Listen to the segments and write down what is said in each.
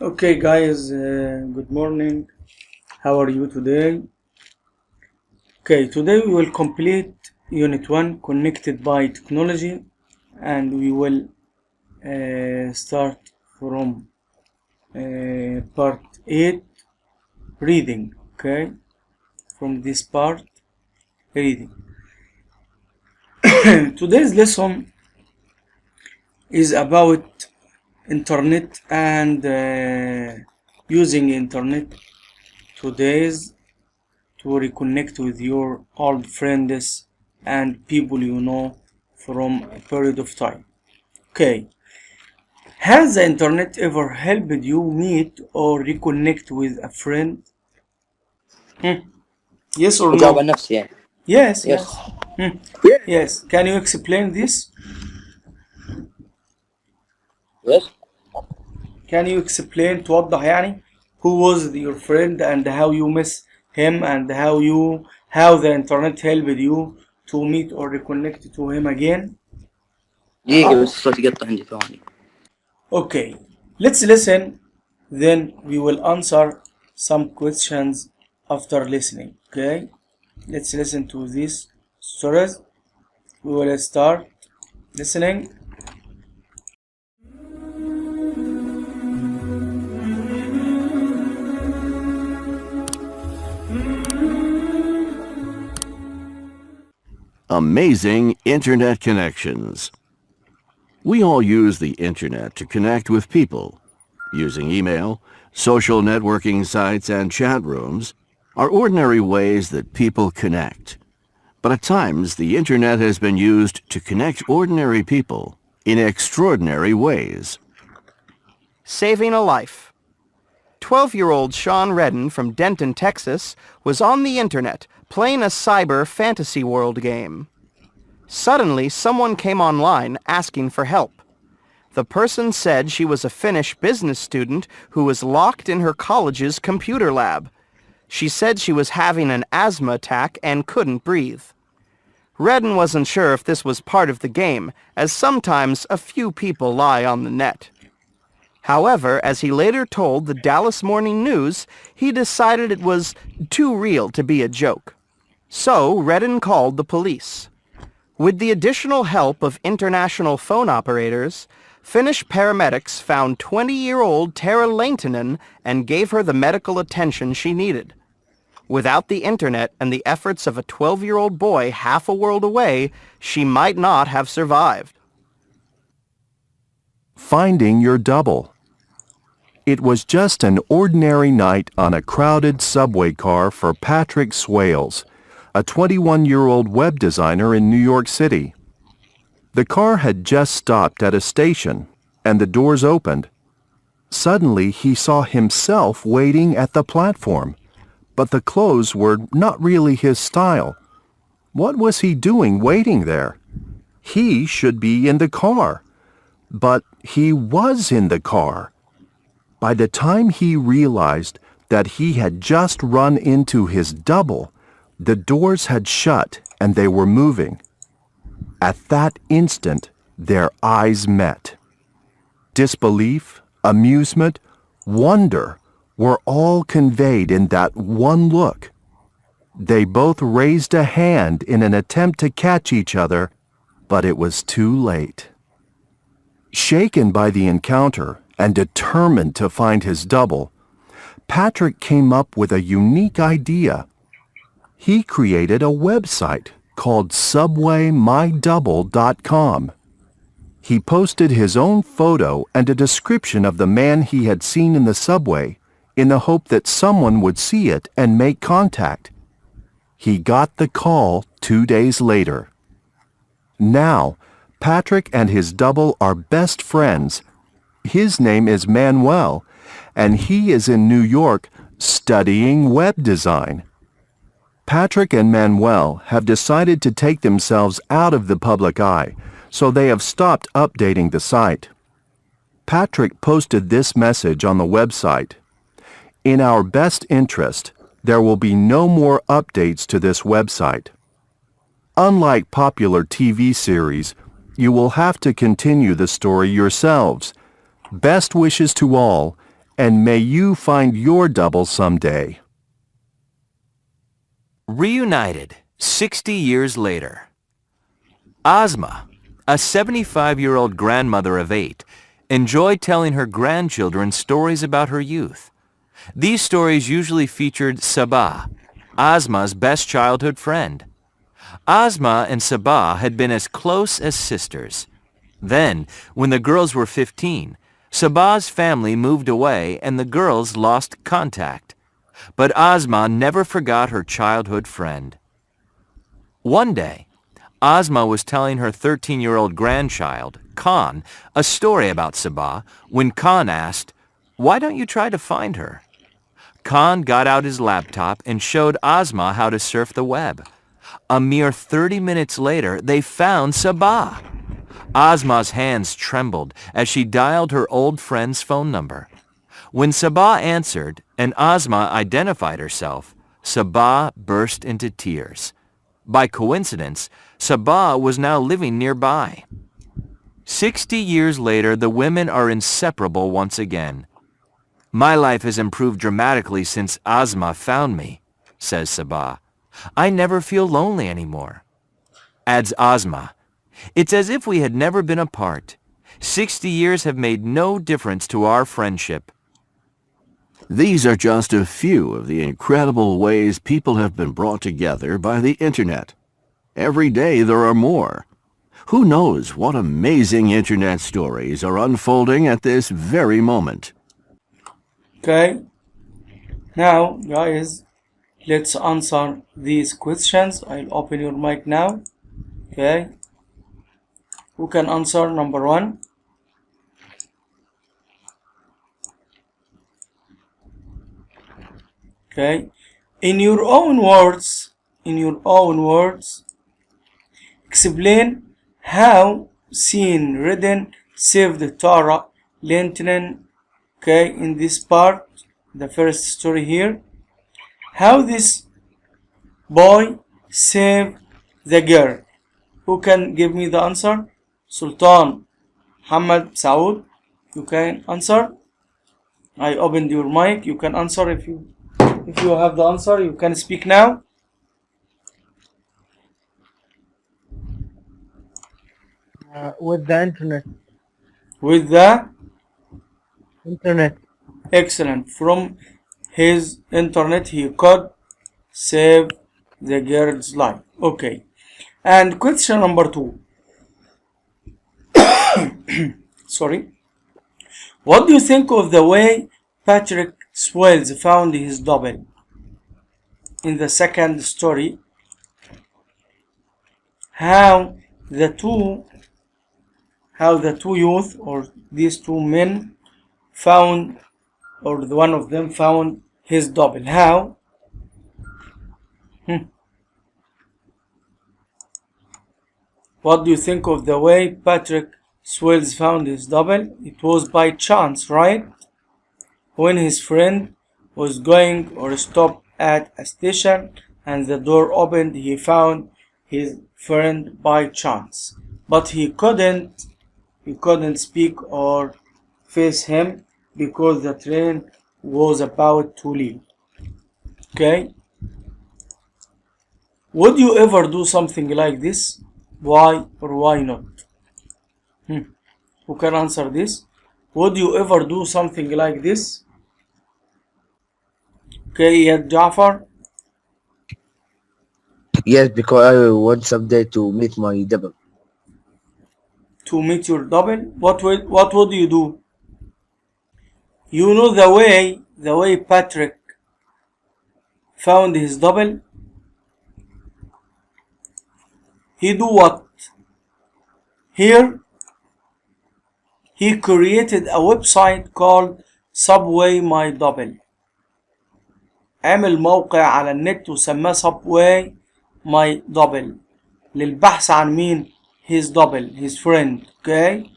Okay, guys, good morning. How are you today? Okay, today we will complete Unit 1 Connected by Technology, and we will start from Part 8 Reading. Okay, from this part, Reading. Today's lesson is about internet and using internet today's to reconnect with your old friends and people you know from a period of time. Okay, has the internet ever helped you meet or reconnect with a friend? Yes or أجاوب no? عن نفسي يعني. Yes, Yes. yes. Yes, can you explain this? Yes. Can you explain توضح يعني who was your friend and how you miss him and how the internet helped you to meet or reconnect to him again? دقيقة بس الصوت يقطع عندي ثواني. Okay, let's listen, then we will answer some questions after listening. Okay, let's listen to these stories. We will start listening. Amazing internet connections. We all use the internet to connect with people. Using email, social networking sites, and chat rooms are ordinary ways that people connect. But at times, the internet has been used to connect ordinary people in extraordinary ways. Saving a life. 12-year-old Sean Redden from Denton, Texas, was on the internet playing a cyber fantasy world game. Suddenly, someone came online asking for help. The person said she was a Finnish business student who was locked in her college's computer lab. She said she was having an asthma attack and couldn't breathe. Redden wasn't sure if this was part of the game, as sometimes a few people lie on the net. However, as he later told the Dallas Morning News, he decided it was too real to be a joke. So Redden called the police. With the additional help of international phone operators, Finnish paramedics found 20-year-old Tara Laintinen and gave her the medical attention she needed. Without the internet and the efforts of a 12-year-old boy half a world away, she might not have survived. Finding your double. It was just an ordinary night on a crowded subway car for Patrick Swales, a 21-year-old web designer in New York City. The car had just stopped at a station, and the doors opened. Suddenly, he saw himself waiting at the platform, but the clothes were not really his style. What was he doing waiting there? He should be in the car. But he was in the car. By the time he realized that he had just run into his double, the doors had shut and they were moving. At that instant, their eyes met. Disbelief, amusement, wonder were all conveyed in that one look. They both raised a hand in an attempt to catch each other, but it was too late. Shaken by the encounter and determined to find his double, Patrick came up with a unique idea. He created a website called subwaymydouble.com. He posted his own photo and a description of the man he had seen in the subway in the hope that someone would see it and make contact. He got the call 2 days later. Now, Patrick and his double are best friends. His name is Manuel, and he is in New York studying web design. Patrick and Manuel have decided to take themselves out of the public eye, so they have stopped updating the site. Patrick posted this message on the website. In our best interest, there will be no more updates to this website. Unlike popular TV series, you will have to continue the story yourselves. Best wishes to all, and may you find your double someday. Reunited 60 years later. Ozma, a 75-year-old grandmother of 8, enjoyed telling her grandchildren stories about her youth. These stories usually featured Sabah, Ozma's best childhood friend. Ozma and Sabah had been as close as sisters. Then, when the girls were 15, Sabah's family moved away and the girls lost contact. But Ozma never forgot her childhood friend. One day, Ozma was telling her 13-year-old grandchild, Khan, a story about Sabah when Khan asked, "Why don't you try to find her?" Khan got out his laptop and showed Ozma how to surf the web. A mere 30 minutes later, they found Sabah. Ozma's hands trembled as she dialed her old friend's phone number. When Sabah answered and Ozma identified herself, Sabah burst into tears. By coincidence, Sabah was now living nearby. 60 years later, the women are inseparable once again. "My life has improved dramatically since Ozma found me," says Sabah. "I never feel lonely anymore." Adds Ozma, "It's as if we had never been apart. 60 years have made no difference to our friendship." These are just a few of the incredible ways people have been brought together by the Internet. Every day there are more. Who knows what amazing Internet stories are unfolding at this very moment? Okay, now guys, let's answer these questions. I'll open your mic now. Okay, who can answer number 1? Okay, in your own words, explain how seeing Redden saved Tara Linton. Okay, in this part, the first story here, how this boy saved the girl. Who can give me the answer? Sultan Muhammad Saud, you can answer. I opened your mic. You can answer if you have the answer. You can speak now. With the internet. With the Internet. excellent. From his internet, he could save the girl's life. Okay. And question number 2. Sorry. What do you think of the way Patrick Swayze found his double in the second story? How the two youth, or these two men, found, or one of them found his double. How? What do you think of the way Patrick Swayze found his double? It was by chance, right? When his friend was going or stopped at a station and the door opened, he found his friend by chance. But he couldn't speak or face him because the train was about to leave. Okay? Would you ever do something like this? Why or why not? Who can answer this? Would you ever do something like this? Okay, Yad Jafar. Yes, because I want someday to meet my double. To meet your double? What would you do? You know the way Patrick found his double? He do what? Here, he created a website called Subway My Double. عمل موقع على النت وسماه Subway My Double للبحث عن مين؟ His double, his friend. Okay?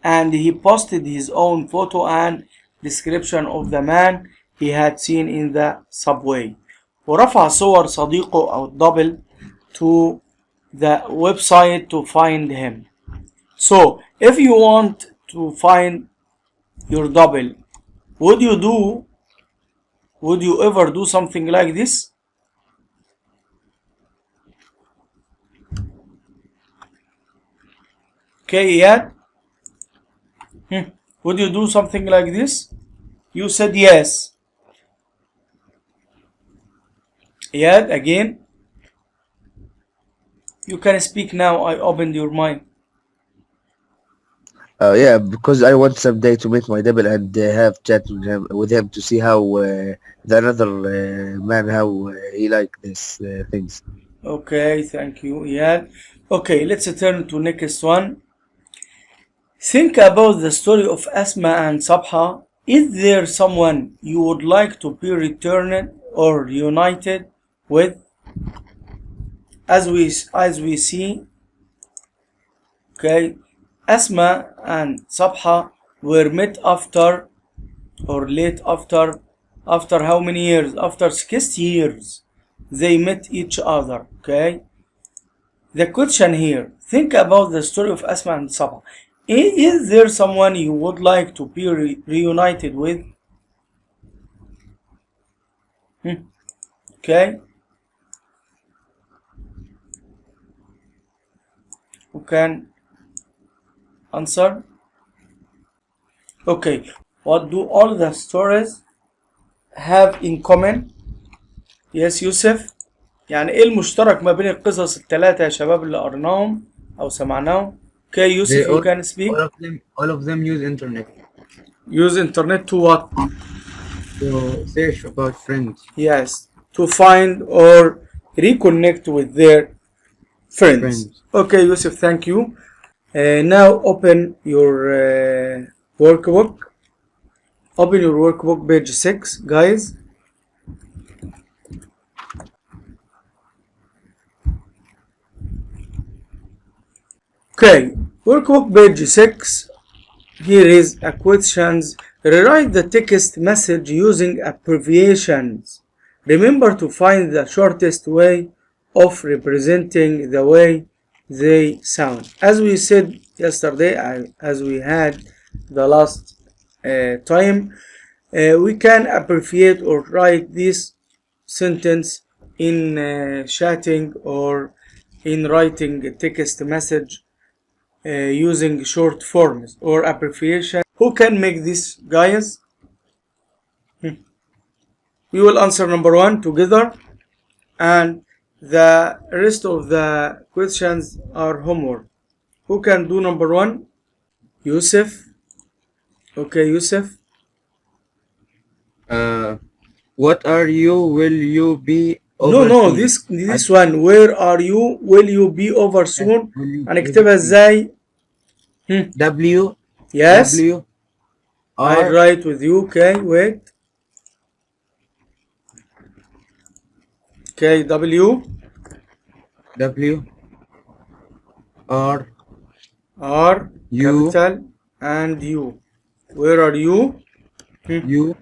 And he posted his own photo and description of the man he had seen in the subway. ورفع صور صديقه أو الدبل to the website to find him. So, if you want to find your double, would you ever do something like this? Okay, yeah. Would you do something like this? You said yes. Yeah, again. You can speak now. I opened your mic. Yeah, because I want someday to meet my double and have chat with him to see how the another man how he like these things. Okay, thank you. Yeah. Okay, let's turn to next one. Think about the story of Asma and Sabha. Is there someone you would like to be returned or reunited with? As we see, okay, Asma and Sabha were met after or late after how many years? After 60 years they met each other. Okay, the question here, think about the story of Asma and Sabha. Is there someone you would like to be reunited with? Okay, who can answer? Okay, what do all the stories have in common? Yes, يوسف. يعني ايه المشترك ما بين القصص الثلاثة يا شباب اللي قرناهم او سمعناهم؟ Okay, Yusuf, you can speak. All of them use internet Use internet to what? to search about friends. Yes, to find or reconnect with their friends. Okay, Yusuf, thank you. Now open your workbook. Open your workbook, page 6, guys. Okay, workbook page 6. Here is a questions. Rewrite the text message using abbreviations. Remember to find the shortest way of representing the way they sound. As we said yesterday, as we had the last time, we can abbreviate or write this sentence in chatting or in writing a text message using short forms or abbreviation. Who can make this, guys? We will answer number 1 together, and the rest of the questions are homework. Who can do number 1? Yusuf. Okay, Yusuf. What are you? Will you be No, over soon? this one. Where are you? Will you be over soon? هنكتبها ازاي? W Yes. W I R write with you. Okay, wait. Okay, W W R R U capital and U. Where are you? U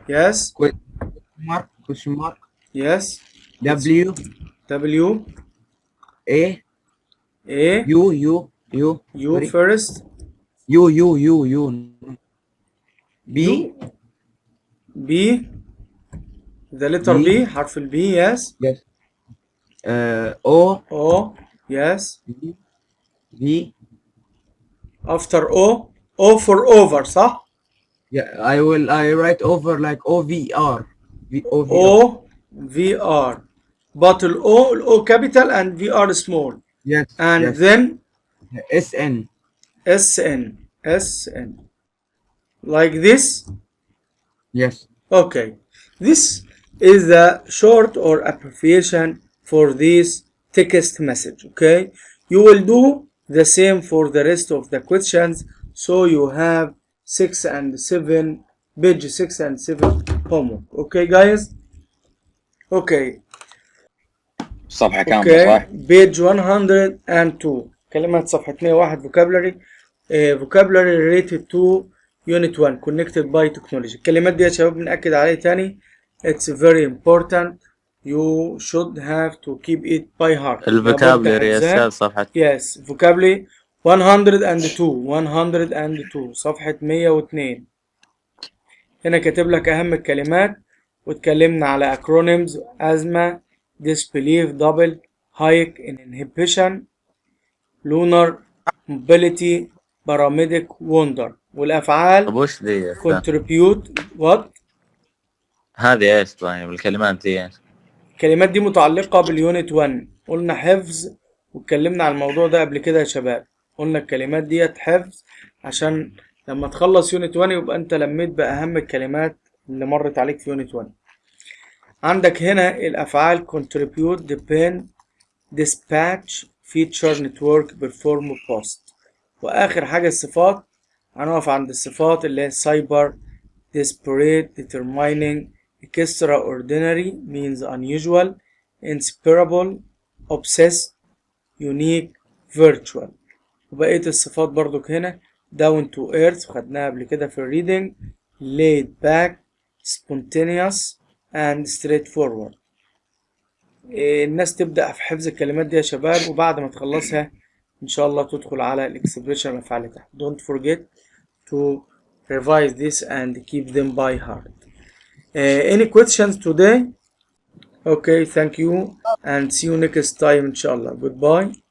Yes. question mark Yes. W W A A U U first. U B U B. The letter B. B. حرف ال B. Yes. yes O O. Yes. V After O. O for over, صح? yeah I write over like OVR O V R. But O capital and V R small. yes And yes. then SN SN. Like this. yes Okay. This is the short or abbreviation for this text message. Okay. You will do the same for the rest of the questions. So you have 6 and 7, page 6 and 7 homework. Okay, guys. Okay. صفحة كاملة صح؟ page 102. كلمات صفحة 101 vocabulary. Vocabulary related to unit 1 connected by technology. الكلمات دي يا شباب بنأكد عليها تاني. It's very important. You should have to keep it by heart. الفوكابلري يا أستاذ صفحة. Yes, vocabulary 102 صفحة 102. هنا كاتب لك أهم الكلمات، واتكلمنا على acronyms: أزمة، disbelief، double، hike، inhibition، lunar، mobility، paramedic، wonder. والأفعال طب وش ذي يا أستاذ؟ contribute what؟ هذه ايش طيب الكلمات دي ايش؟ الكلمات دي متعلقة باليونت 1. قلنا حفظ واتكلمنا على الموضوع ده قبل كده يا شباب. قلنا الكلمات ديت حفظ عشان لما تخلص يونت 1 يبقى انت لميت بأهم الكلمات اللي مرت عليك في يونت 1. عندك هنا الأفعال contribute، depend، dispatch، feature، network، perform، post. وآخر حاجة الصفات. هنقف عند الصفات اللي هي cyber، desperate، determining، extraordinary means unusual، inseparable، obsessed، unique، virtual. وبقية الصفات برضك هنا down to earth خدناها قبل كده في الريدنج، laid back، spontaneous and straightforward. الناس تبدأ في حفظ الكلمات دي يا شباب، وبعد ما تخلصها إن شاء الله تدخل على الإكسبريشن الأفعال تحت. Don't forget to revise this and keep them by heart. Any questions today? Okay, thank you and see you next time إن شاء الله. Goodbye.